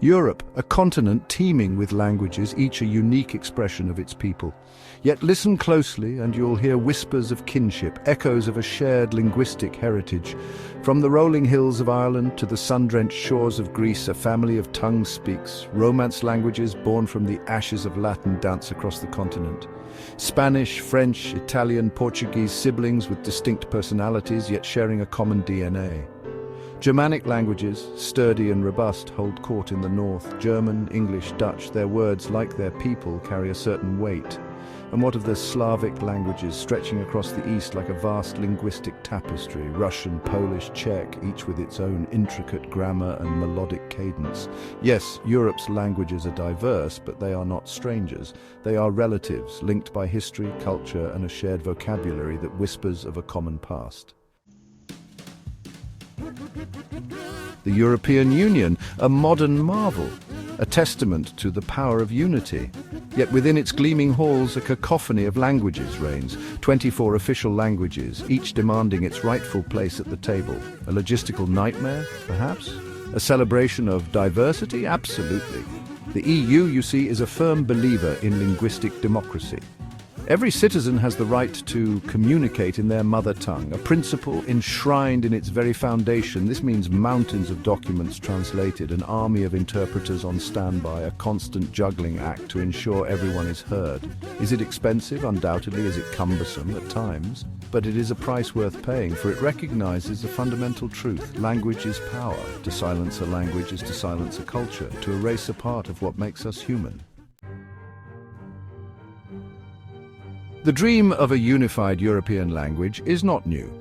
Europe, a continent teeming with languages, each a unique expression of its people. Yet listen closely and you'll hear whispers of kinship, echoes of a shared linguistic heritage. From the rolling hills of Ireland to the sun-drenched shores of Greece, a family of tongues speaks. Romance languages born from the ashes of Latin dance across the continent. Spanish, French, Italian, Portuguese, siblings with distinct personalities yet sharing a common DNA. Germanic languages, sturdy and robust, hold court in the north. German, English, Dutch, their words, like their people, carry a certain weight. And what of the Slavic languages stretching across the east like a vast linguistic tapestry? Russian, Polish, Czech, each with its own intricate grammar and melodic cadence. Yes, Europe's languages are diverse, but they are not strangers. They are relatives, linked by history, culture, and a shared vocabulary that whispers of a common past. The European Union, a modern marvel, a testament to the power of unity. Yet within its gleaming halls a cacophony of languages reigns, 24 official languages, each demanding its rightful place at the table. A logistical nightmare, perhaps? A celebration of diversity? Absolutely. The EU, you see, is a firm believer in linguistic democracy. Every citizen has the right to communicate in their mother tongue, a principle enshrined in its very foundation. This means mountains of documents translated, an army of interpreters on standby, a constant juggling act to ensure everyone is heard. Is it expensive? Undoubtedly. Is it cumbersome? At times. But it is a price worth paying, for it recognizes a fundamental truth. Language is power. To silence a language is to silence a culture, to erase a part of what makes us human. The dream of a unified European language is not new.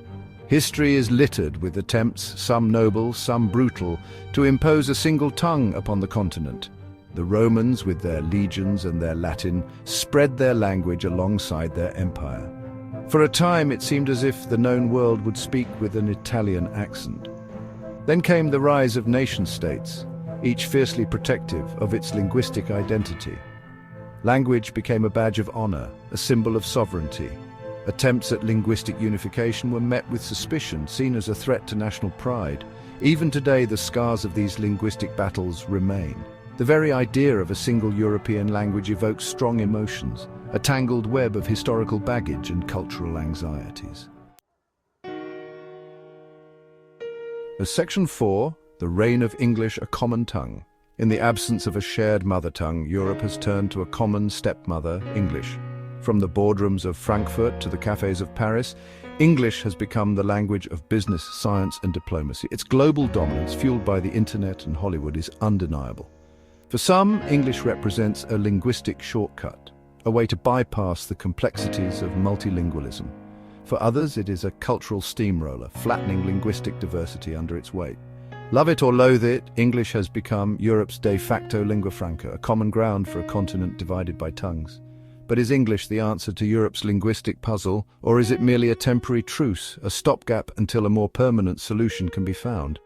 History is littered with attempts, some noble, some brutal, to impose a single tongue upon the continent. The Romans, with their legions and their Latin, spread their language alongside their empire. For a time it seemed as if the known world would speak with an Italian accent. Then came the rise of nation-states, each fiercely protective of its linguistic identity. Language became a badge of honor, a symbol of sovereignty. Attempts at linguistic unification were met with suspicion, seen as a threat to national pride. Even today, the scars of these linguistic battles remain. The very idea of a single European language evokes strong emotions, a tangled web of historical baggage and cultural anxieties. As Section 4, the reign of English, a common tongue. In the absence of a shared mother tongue, Europe has turned to a common stepmother, English. From the boardrooms of Frankfurt to the cafes of Paris, English has become the language of business, science, and diplomacy. Its global dominance, fueled by the internet and Hollywood, is undeniable. For some, English represents a linguistic shortcut, a way to bypass the complexities of multilingualism. For others, it is a cultural steamroller, flattening linguistic diversity under its weight. Love it or loathe it, English has become Europe's de facto lingua franca, a common ground for a continent divided by tongues. But is English the answer to Europe's linguistic puzzle, or is it merely a temporary truce, a stopgap until a more permanent solution can be found?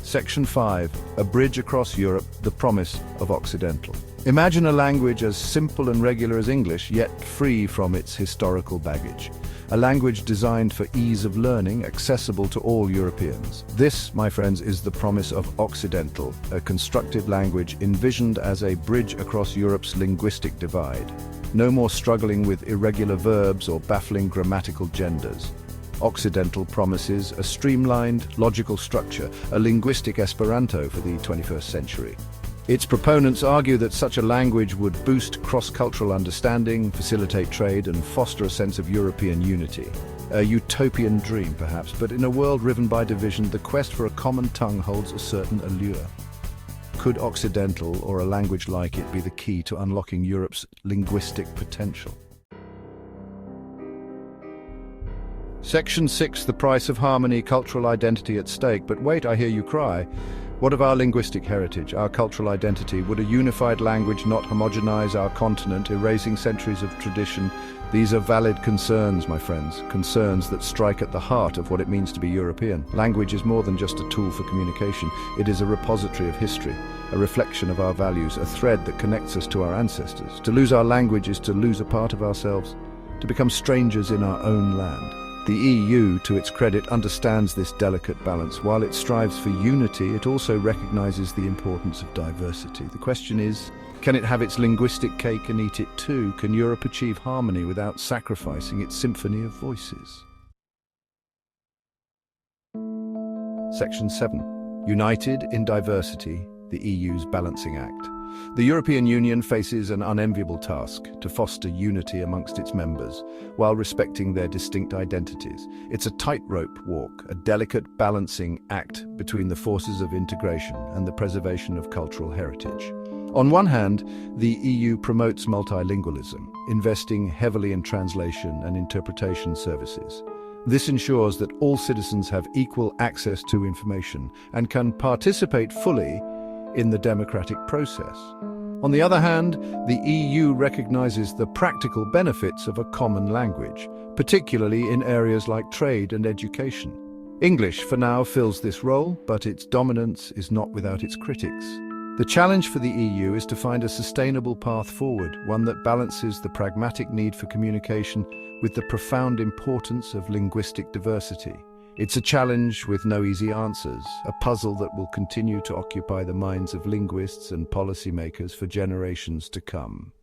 Section 5. A bridge across Europe, the promise of Occidental. Imagine a language as simple and regular as English, yet free from its historical baggage. A language designed for ease of learning, accessible to all Europeans. This, my friends, is the promise of Occidental, a constructive language envisioned as a bridge across Europe's linguistic divide. No more struggling with irregular verbs or baffling grammatical genders. Occidental promises a streamlined, logical structure, a linguistic Esperanto for the 21st century. Its proponents argue that such a language would boost cross-cultural understanding, facilitate trade, and foster a sense of European unity. A utopian dream, perhaps, but in a world riven by division, the quest for a common tongue holds a certain allure. Could Occidental, or a language like it, be the key to unlocking Europe's linguistic potential? Section 6, the price of harmony, cultural identity at stake. But wait, I hear you cry. What of our linguistic heritage, our cultural identity? Would a unified language not homogenize our continent, erasing centuries of tradition? These are valid concerns, my friends, concerns that strike at the heart of what it means to be European. Language is more than just a tool for communication. It is a repository of history, a reflection of our values, a thread that connects us to our ancestors. To lose our language is to lose a part of ourselves, to become strangers in our own land. The EU, to its credit, understands this delicate balance. While it strives for unity, it also recognizes the importance of diversity. The question is, can it have its linguistic cake and eat it too? Can Europe achieve harmony without sacrificing its symphony of voices? Section 7. United in Diversity, the EU's Balancing Act. The European Union faces an unenviable task to foster unity amongst its members, while respecting their distinct identities. It's a tightrope walk, a delicate balancing act between the forces of integration and the preservation of cultural heritage. On one hand, the EU promotes multilingualism, investing heavily in translation and interpretation services. This ensures that all citizens have equal access to information and can participate fully in the democratic process. On the other hand, the EU recognizes the practical benefits of a common language, particularly in areas like trade and education. English, for now, fills this role, but its dominance is not without its critics. The challenge for the EU is to find a sustainable path forward, one that balances the pragmatic need for communication with the profound importance of linguistic diversity. It's a challenge with no easy answers, a puzzle that will continue to occupy the minds of linguists and policymakers for generations to come.